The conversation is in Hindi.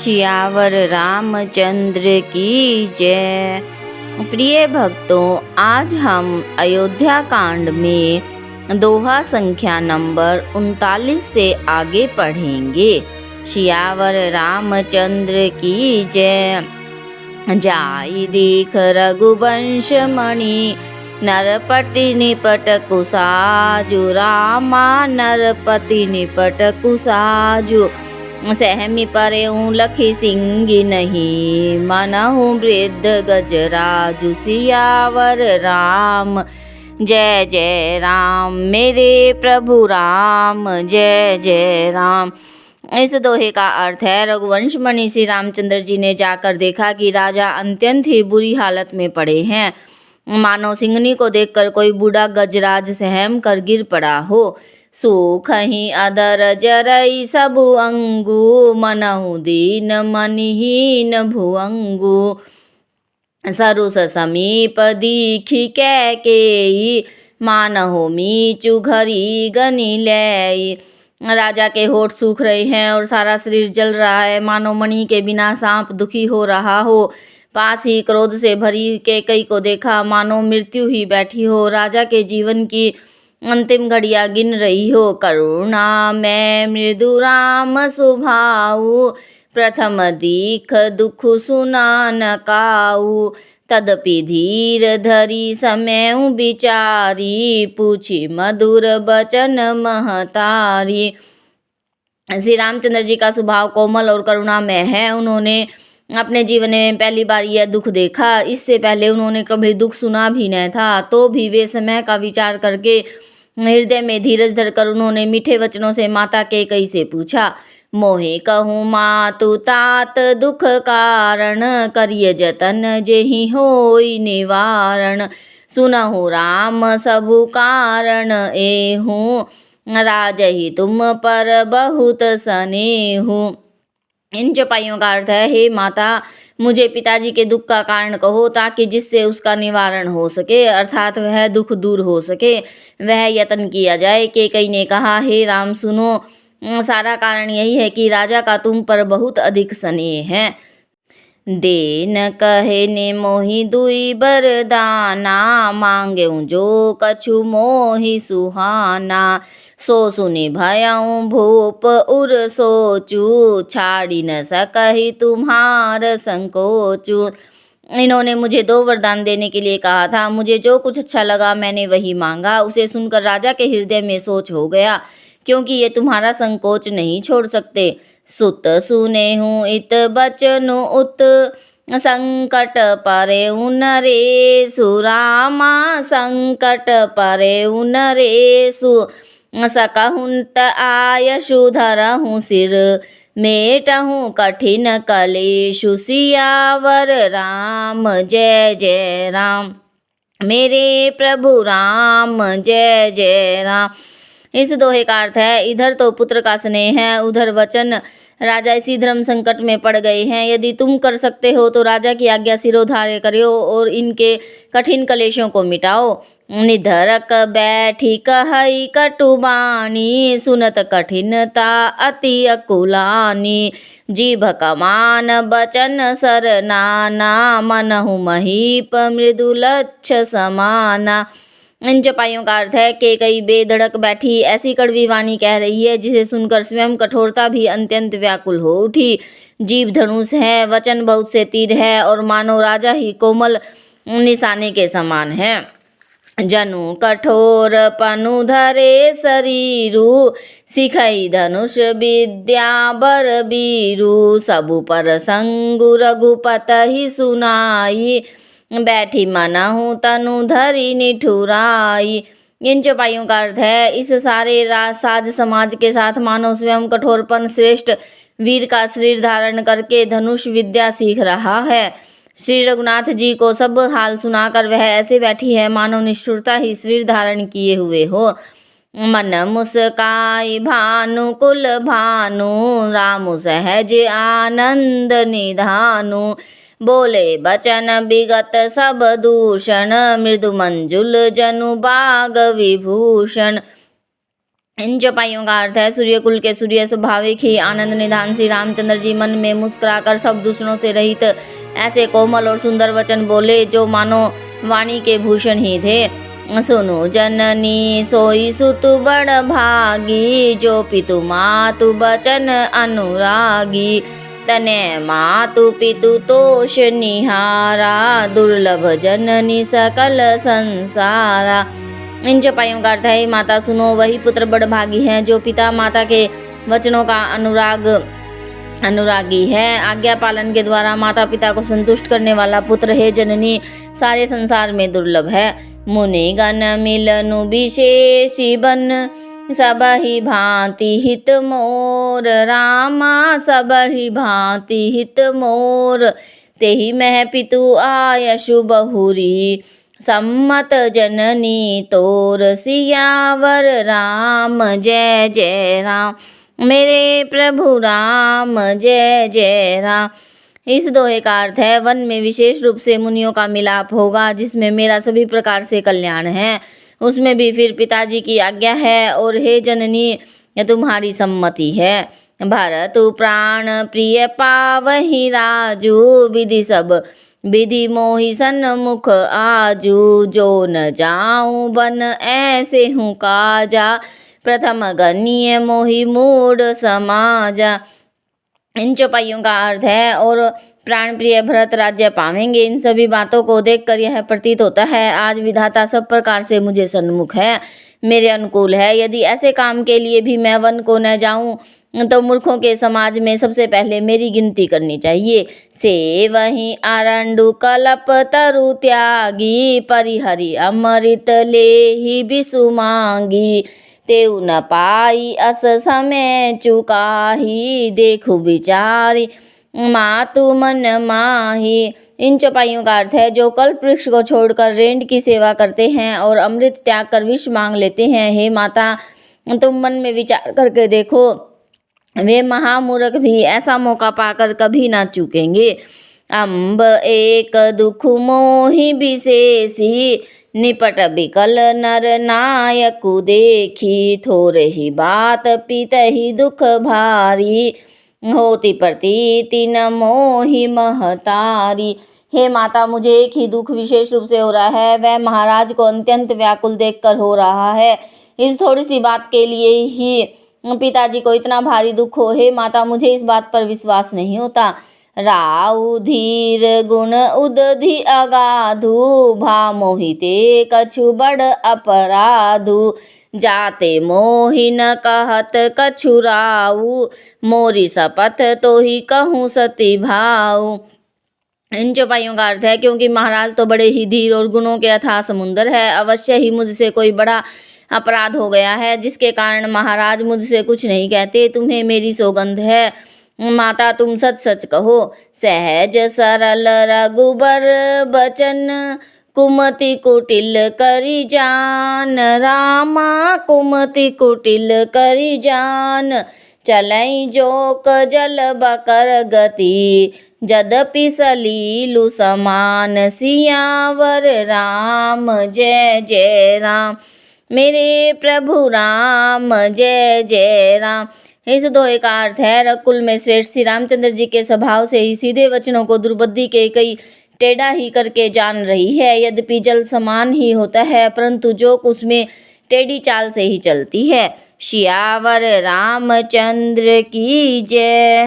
सियावर रामचंद्र की जय। प्रिय भक्तों, आज हम अयोध्या कांड में दोहा संख्या नंबर 39 से आगे पढ़ेंगे। सियावर रामचंद्र की जय। जाई दीख रघुवंश मणि, नरपति निपट कुसाजु। रामा नरपति निपट कुसाजु। सहमी परे लखी सिंगी नहीं, मनहु वृद्ध गजराजु। सियावर राम जय जय राम, मेरे प्रभु राम जय जय राम। इस दोहे का अर्थ है, रघुवंश मणि श्री रामचंद्र जी ने जाकर देखा कि राजा अत्यंत ही बुरी हालत में पड़े हैं, मानो सिंगनी को देखकर कोई बूढ़ा गजराज सहम कर गिर पड़ा हो। सूखहि अधर जरई सबु अंगु, मनहु दीन मनहीन भुअंगु। सरुस समीप दीखि कैकेयी, मानहु मीचु घरी गनि लैई। राजा के होठ सूख रहे हैं और सारा शरीर जल रहा है, मानो मणि के बिना सांप दुखी हो रहा हो। पास ही क्रोध से भरी कैकेयी को देखा, मानो मृत्यु ही बैठी हो, राजा के जीवन की अंतिम घड़ियां गिन रही हो। करुणा मैं मृदु राम सुभाऊ, प्रथम दीख दुख सुना न काऊ। तदपि धीर धरी समय विचारी, पूछी मधुर बचन महतारी। श्री रामचंद्र जी का स्वभाव कोमल और करुणामय है। उन्होंने अपने जीवन में पहली बार यह दुख देखा। इससे पहले उन्होंने कभी दुख सुना भी नहीं था, तो भी वे समय का विचार करके हृदय में धीरज धरकर उन्होंने मीठे वचनों से माता कैकेयी से पूछा। मोहि कहूँ मातु तात दुख कारण, करिय जतन जेहि होई निवारण। सुनहु राम सबु कारण एहूँ, राजहि तुम पर बहुत स्नेहु। इन चौपाइयों का अर्थ है, हे माता, मुझे पिताजी के दुख का कारण कहो, ताकि जिससे उसका निवारण हो सके, अर्थात वह दुख दूर हो सके, वह यत्न किया जाए। कैकेयी ने कहा, हे राम सुनो, सारा कारण यही है कि राजा का तुम पर बहुत अधिक स्नेह है। देन कहे ने मोहि दुई बरदाना, मांगेऊ जो कछु मोहि सुहाना। सो सुनि भयऊ भूप उर सोचू, छाड़ी न सकहि तुम्हार संकोचू। इन्होंने मुझे 2 वरदान देने के लिए कहा था। मुझे जो कुछ अच्छा लगा मैंने वही मांगा। उसे सुनकर राजा के हृदय में सोच हो गया, क्योंकि ये तुम्हारा संकोच नहीं छोड़ सकते। सुत सुनेहु इत बचनु उत, संकट परेउ नरेषु। रामा संकट परेउ नरेषु, सकहुंत आयसु धरहु सिर। मेटहु कठिन कलेषु, सियावर राम जय जय राम, मेरे प्रभु राम जय जय राम। इस दोहे का अर्थ है, इधर तो पुत्र का स्नेह है, उधर वचन। राजा इसी धर्म संकट में पड़ गए हैं। यदि तुम कर सकते हो तो राजा की आज्ञा सिरोधार्य करो और इनके कठिन कलेशों को मिटाओ। निधरक बैठी कहई कटुबानी, सुनत कठिनता अति अकुलानी। जीभ कमान बचन सरनाना, मनहु महीप मृदुलच्छ समाना। इन चौपाइयों का अर्थ है, कैकेयी बेधड़क बैठी ऐसी कड़वी वाणी कह रही है, जिसे सुनकर स्वयं कठोरता भी अत्यंत व्याकुल हो उठी। जीभ धनुष है, वचन बहुत से तीर है, और मानो राजा ही कोमल निशाने के समान है। जनु कठोर पनु धरे शरीरु, सिखई धनुष विद्या बर बीरु। सबु पर संगु रघुपति सुनाई, बैठी मनहु तनु धरी निठुराई। इन चौपाइयों का अर्थ है, इस सारे साज समाज के साथ मानो स्वयं कठोरपन श्रेष्ठ वीर का शरीर धारण करके धनुष विद्या सीख रहा है। श्री रघुनाथ जी को सब हाल सुनाकर वह ऐसे बैठी है, मानो निष्ठुरता ही शरीर धारण किए हुए हो। मन मुस्काई भानु कुल भानु, रामु सहज आनंद निधानु। बोले बचन विगत सब दूषण, मृदु मंजुल जनु बाग विभूषण। इन चौपाइयों का अर्थ है सूर्य कुल के सूर्य स्वाभाविक ही आनंद निधान श्री रामचंद्र जी मन में मुस्कुराकर सब दूसरों से रहित ऐसे कोमल और सुंदर वचन बोले जो मानो वाणी के भूषण ही थे। सुनो जननी सोई सुत बड़ भागी जो पितु मातु बचन अनुरागी तने मातु पितु तोष निहारा दुर्लभ जननी सकल संसारा। इन चौपाइयों का अर्थ है माता सुनो वही पुत्र बड़ भागी हैं जो पिता माता के वचनों का अनुरागी है। आज्ञा पालन के द्वारा माता पिता को संतुष्ट करने वाला पुत्र है जननी सारे संसार में दुर्लभ है। मुनि गण मिलनु विशेषी बन सब ही भांति हित मोर रामा सब ही भांति हित मोर तेहि मह पितु आयशु बहुरी सम्मत जननी तोर सियावर राम जय जय राम मेरे प्रभु राम जय जय राम। इस दोहे का अर्थ है वन में विशेष रूप से मुनियों का मिलाप होगा जिसमें मेरा सभी प्रकार से कल्याण है, उसमें भी फिर पिताजी की आज्ञा है और हे जननी तुम्हारी सम्मति है। भरतु प्राण प्रिय पावहि राजू विधि सब विधि मोहि सन्मुख आजू जो न जाऊं बन ऐसे हूँ काजा प्रथम गण्य मोहि मूड समाजा। इन चौपाइयों का अर्थ है और प्राण प्रिय भरत राज्य पावेंगे। इन सभी बातों को देखकर यह प्रतीत होता है आज विधाता सब प्रकार से मुझे सन्मुख है, मेरे अनुकूल है। यदि ऐसे काम के लिए भी मैं वन को न जाऊं तो मूर्खों के समाज में सबसे पहले मेरी गिनती करनी चाहिए। से वही आरंडु कलप तरु त्यागी परिहरि अमृत ले ही बिसु मांगी तेउ न पाई अस समय चुकाही देखु विचारी मातु मन माही। इन चौपाइयों का अर्थ है जो कल्प वृक्ष को छोड़कर रेंड की सेवा करते हैं और अमृत त्याग कर विष मांग लेते हैं, हे माता तुम मन में विचार करके देखो वे महामूर्ख भी ऐसा मौका पाकर कभी ना चूकेंगे। अम्ब एक दुख मोहि विशेषी निपट बिकल नर नायकु देखी थोरे ही बात पीत ही दुख भारी होती प्रतीति न मोहि महतारी। हे माता मुझे एक ही दुख विशेष रूप से हो रहा है, वह महाराज को अत्यंत व्याकुल देखकर हो रहा है। इस थोड़ी सी बात के लिए ही पिताजी को इतना भारी दुख हो। हे माता मुझे इस बात पर विश्वास नहीं होता। राउ धीर गुण उदधि अगाधु भा मोहिते कछु बड़ अपराधु जाते मोहि न कहत कछु राउ मोरी शपथ तो ही कहूँ सती भाऊ। इन चौपाइयों का अर्थ है क्योंकि महाराज तो बड़े ही धीर और गुणों के अथाह समुंदर है, अवश्य ही मुझसे कोई बड़ा अपराध हो गया है जिसके कारण महाराज मुझसे कुछ नहीं कहते। तुम्हें मेरी सौगंध है माता तुम सच सच कहो। सहज सरल रघुबर बचन कुमति कुटिल करी जान रामा कुमति कुटिल करी जान चलई जोक जल बकर गति जदपि सलीलु समान सियावर राम जय जय राम मेरे प्रभु राम जय जय राम। इस दोहे का अर्थ है रकुल में श्रेष्ठ श्री रामचंद्र जी के स्वभाव से ही सीधे वचनों को दुर्बुद्धि के कई टेढ़ा ही करके जान रही है। यद्यपि जल समान ही होता है परंतु जोक उसमें टेढ़ी चाल से ही चलती है। सियावर रामचंद्र की जय।